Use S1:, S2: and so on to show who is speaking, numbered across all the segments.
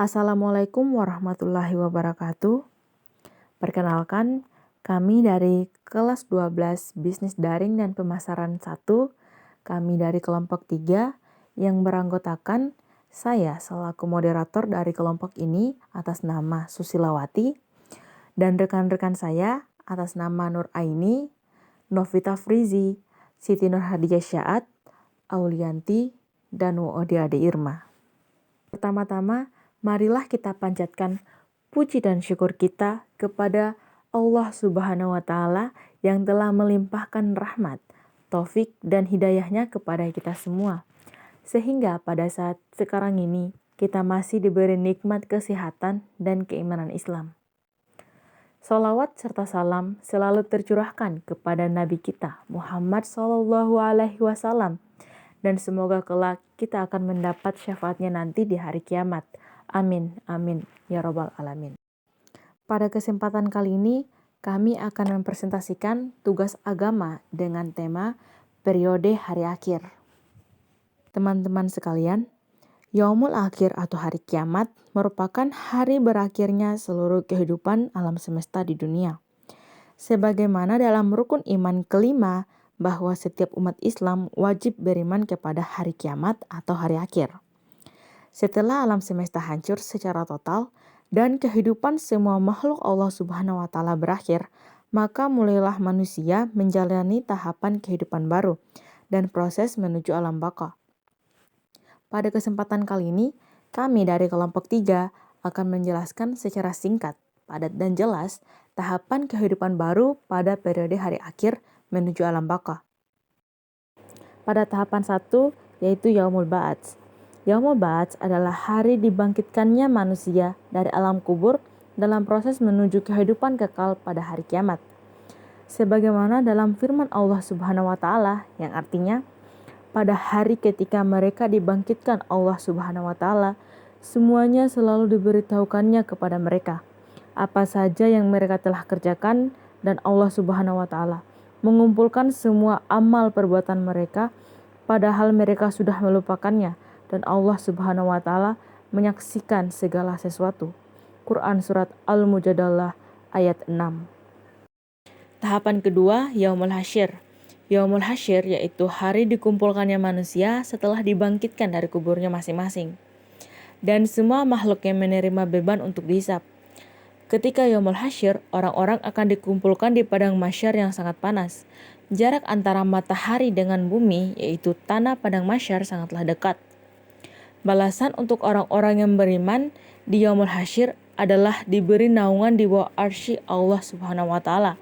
S1: Assalamualaikum warahmatullahi wabarakatuh. Perkenalkan, kami dari kelas 12 Bisnis Daring dan Pemasaran 1, kami dari kelompok 3 yang beranggotakan saya selaku moderator dari kelompok ini atas nama Susilawati dan rekan-rekan saya atas nama Nur Aini, Novita Frizi, Siti Nur Hadiah Syaat, Aulianti, dan Ode Irma. Pertama-tama, marilah kita panjatkan puji dan syukur kita kepada Allah Subhanahu wa Ta'ala yang telah melimpahkan rahmat, taufik, dan hidayahnya kepada kita semua. Sehingga pada saat sekarang ini, kita masih diberi nikmat kesehatan dan keimanan Islam. Salawat serta salam selalu tercurahkan kepada Nabi kita, Muhammad SAW, dan semoga kelak kita akan mendapat syafaatnya nanti di hari kiamat. Amin, amin, ya robbal alamin. Pada kesempatan kali ini, kami akan mempresentasikan tugas agama dengan tema periode hari akhir. Teman-teman sekalian, Yaumul Akhir atau hari kiamat merupakan hari berakhirnya seluruh kehidupan alam semesta di dunia. Sebagaimana dalam rukun iman kelima, bahwa setiap umat Islam wajib beriman kepada hari kiamat atau hari akhir. Setelah alam semesta hancur secara total dan kehidupan semua makhluk Allah Subhanahu wa Ta'ala berakhir, maka mulailah manusia menjalani tahapan kehidupan baru dan proses menuju alam baka. Pada kesempatan kali ini, kami dari kelompok 3 akan menjelaskan secara singkat, padat dan jelas tahapan kehidupan baru pada periode hari akhir menuju alam baka. Pada tahapan 1, yaitu Yaumul Ba'ats. Yaumul Ba'ats adalah hari dibangkitkannya manusia dari alam kubur dalam proses menuju kehidupan kekal pada hari kiamat. Sebagaimana dalam firman Allah Subhanahu wa Ta'ala yang artinya, pada hari ketika mereka dibangkitkan Allah Subhanahu wa Ta'ala, semuanya selalu diberitahukannya kepada mereka apa saja yang mereka telah kerjakan, dan Allah Subhanahu wa Ta'ala mengumpulkan semua amal perbuatan mereka padahal mereka sudah melupakannya, dan Allah Subhanahu wa Ta'ala menyaksikan segala sesuatu. Quran Surat Al-Mujadalah ayat 6. Tahapan kedua, Yaumul Hasyr. Yaumul Hasyr yaitu hari dikumpulkannya manusia setelah dibangkitkan dari kuburnya masing-masing, dan semua makhluk yang menerima beban untuk dihisab. Ketika Yaumul Hasyr, orang-orang akan dikumpulkan di padang mahsyar yang sangat panas. Jarak antara matahari dengan bumi, yaitu tanah padang mahsyar, sangatlah dekat. Balasan untuk orang-orang yang beriman di Yaumul Hasyr adalah diberi naungan di bawah arsy Allah Subhanahu wa Ta'ala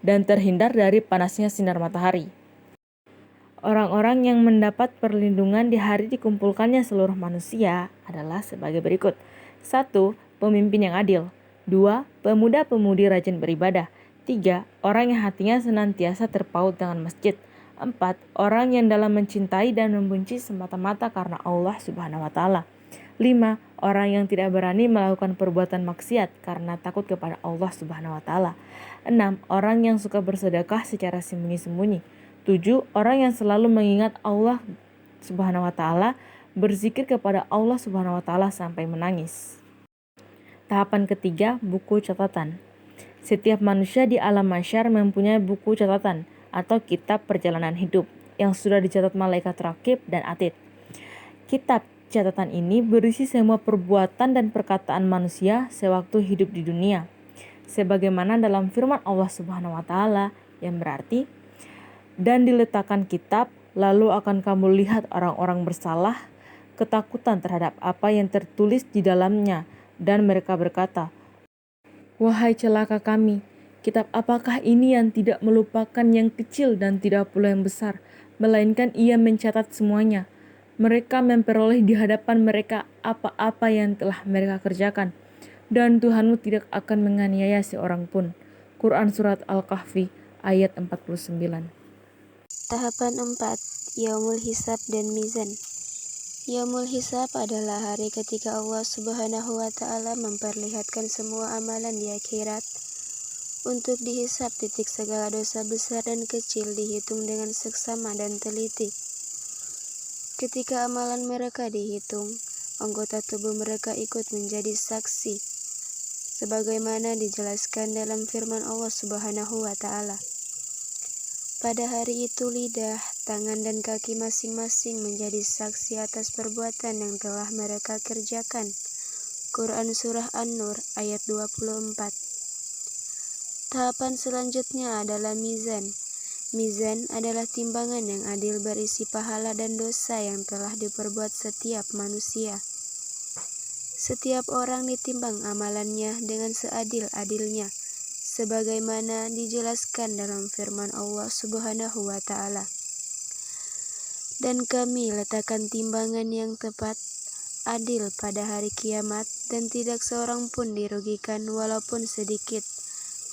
S1: dan terhindar dari panasnya sinar matahari. Orang-orang yang mendapat perlindungan di hari dikumpulkannya seluruh manusia adalah sebagai berikut. 1. Pemimpin yang adil. 2. Pemuda-pemudi rajin beribadah. 3. Orang yang hatinya senantiasa terpaut dengan masjid. 4. Orang yang dalam mencintai dan membenci semata-mata karena Allah Subhanahu wa Ta'ala. 5. Orang yang tidak berani melakukan perbuatan maksiat karena takut kepada Allah Subhanahu wa Ta'ala. 6. Orang yang suka bersedekah secara sembunyi-sembunyi. 7. Orang yang selalu mengingat Allah Subhanahu wa Ta'ala, berzikir kepada Allah Subhanahu wa Ta'ala sampai menangis. Tahapan ketiga, buku catatan. Setiap manusia di alam mahsyar mempunyai buku catatan atau kitab perjalanan hidup yang sudah dicatat malaikat raqib dan atid. Kitab catatan ini berisi semua perbuatan dan perkataan manusia sewaktu hidup di dunia, sebagaimana dalam firman Allah Subhanahu wa Ta'ala yang berarti, dan diletakkan kitab, lalu akan kamu lihat orang-orang bersalah, ketakutan terhadap apa yang tertulis di dalamnya, dan mereka berkata, wahai celaka kami, kitab apakah ini yang tidak melupakan yang kecil dan tidak pula yang besar, melainkan ia mencatat semuanya. Mereka memperoleh di hadapan mereka apa-apa yang telah mereka kerjakan, dan Tuhanmu tidak akan menganiaya seorang pun. Quran Surat Al-Kahfi ayat 49.
S2: Tahapan 4, Yaumul Hisab dan Mizan. Yaumul Hisab adalah hari ketika Allah Subhanahu wa Ta'ala memperlihatkan semua amalan di akhirat untuk dihisab. Segala dosa besar dan kecil dihitung dengan seksama dan teliti. Ketika amalan mereka dihitung, anggota tubuh mereka ikut menjadi saksi, sebagaimana dijelaskan dalam firman Allah Subhanahu wa Ta'ala. Pada hari itu lidah, tangan, dan kaki masing-masing menjadi saksi atas perbuatan yang telah mereka kerjakan. Quran Surah An-Nur ayat 24. Tahapan selanjutnya adalah mizan. Mizan adalah timbangan yang adil berisi pahala dan dosa yang telah diperbuat setiap manusia. Setiap orang ditimbang amalannya dengan seadil-adilnya, sebagaimana dijelaskan dalam firman Allah Subhanahu wa Ta'ala. Dan kami letakkan timbangan yang tepat, adil pada hari kiamat, dan tidak seorang pun dirugikan walaupun sedikit.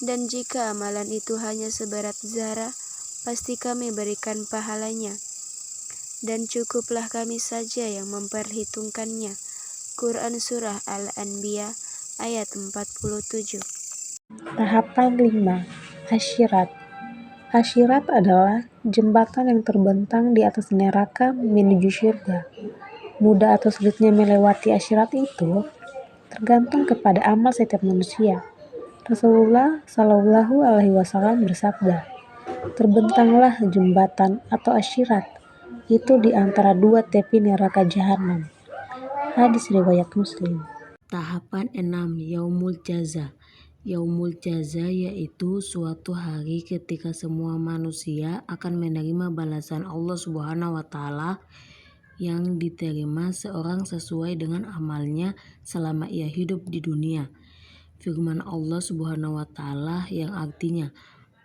S2: Dan jika amalan itu hanya seberat zarah, pasti kami berikan pahalanya. Dan cukuplah kami saja yang memperhitungkannya. Quran Surah Al-Anbiya ayat 47.
S3: Tahapan 5. Asyirat. Asyirat adalah jembatan yang terbentang di atas neraka menuju surga. Mudah atau sulitnya melewati asyirat itu tergantung kepada amal setiap manusia. Rasulullah Shallallahu Alaihi Wasallam bersabda, terbentanglah jembatan atau asyirat itu di antara dua tepi neraka jahanam. Hadis riwayat Muslim.
S4: Tahapan 6. Yaumul Jaza. Yaumul Jaza yaitu suatu hari ketika semua manusia akan menerima balasan Allah Subhanahu wa Ta'ala yang diterima seorang sesuai dengan amalnya selama ia hidup di dunia. Firman Allah Subhanahu wa Ta'ala yang artinya,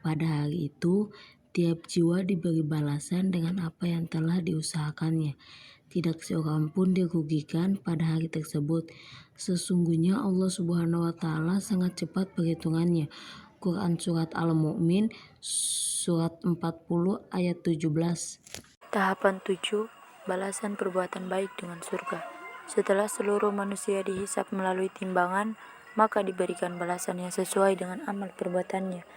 S4: pada hari itu tiap jiwa diberi balasan dengan apa yang telah diusahakannya. Tidak seorang pun dirugikan pada hari tersebut. Sesungguhnya Allah Subhanahu wa Ta'ala sangat cepat perhitungannya. Quran Surat Al-Mu'min Surat 40 ayat 17.
S1: Tahapan 7. Balasan perbuatan baik dengan surga. Setelah seluruh manusia dihisap melalui timbangan, maka diberikan balasan yang sesuai dengan amal perbuatannya.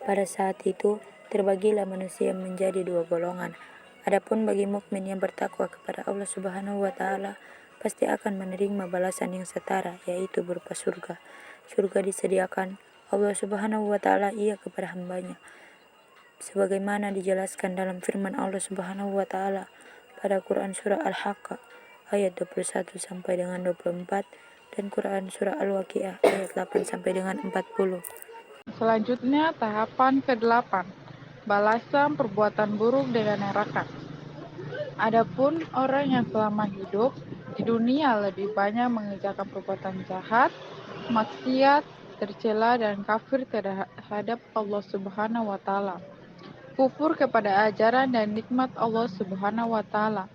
S1: Pada saat itu, terbagilah manusia menjadi dua golongan. Adapun bagi mukmin yang bertakwa kepada Allah Subhanahu wa Ta'ala, pasti akan menerima balasan yang setara, yaitu berupa surga. Surga disediakan Allah Subhanahu wa Ta'ala ia kepada hambanya, sebagaimana dijelaskan dalam firman Allah Subhanahu wa Ta'ala pada Quran Surah Al-Haqqah ayat 21 sampai dengan 24 dan Quran Surah Al-Waqiah ayat 8 sampai dengan 40.
S5: Selanjutnya tahapan ke-8, balasan perbuatan buruk dengan neraka. Adapun orang yang selama hidup di dunia lebih banyak mengerjakan perbuatan jahat, maksiat, tercela dan kafir terhadap Allah Subhanahu wa Ta'ala, kufur kepada ajaran dan nikmat Allah Subhanahu wa Ta'ala.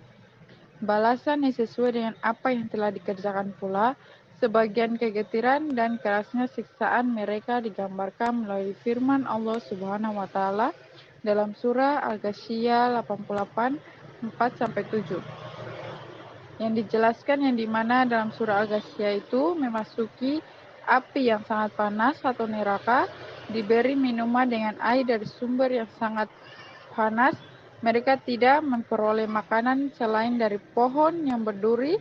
S5: Balasan yang sesuai dengan apa yang telah dikerjakan pula. Sebagian kegetiran dan kerasnya siksaan mereka digambarkan melalui firman Allah Subhanahu wa Ta'ala dalam surah Al-Ghasyiyah 88 4-7. Yang dijelaskan yang dimana dalam surah Al-Ghasyiyah itu memasuki api yang sangat panas atau neraka, diberi minuman dengan air dari sumber yang sangat panas. Mereka tidak memperoleh makanan selain dari pohon yang berduri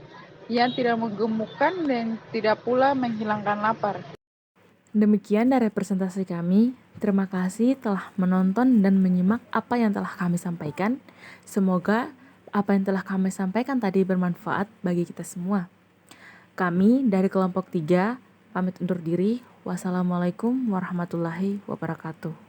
S5: yang tidak menggemukkan dan tidak pula menghilangkan lapar.
S1: Demikian dari presentasi kami. Terima kasih telah menonton dan menyimak apa yang telah kami sampaikan. Semoga apa yang telah kami sampaikan tadi bermanfaat bagi kita semua. Kami dari kelompok 3 pamit undur diri. Wassalamualaikum warahmatullahi wabarakatuh.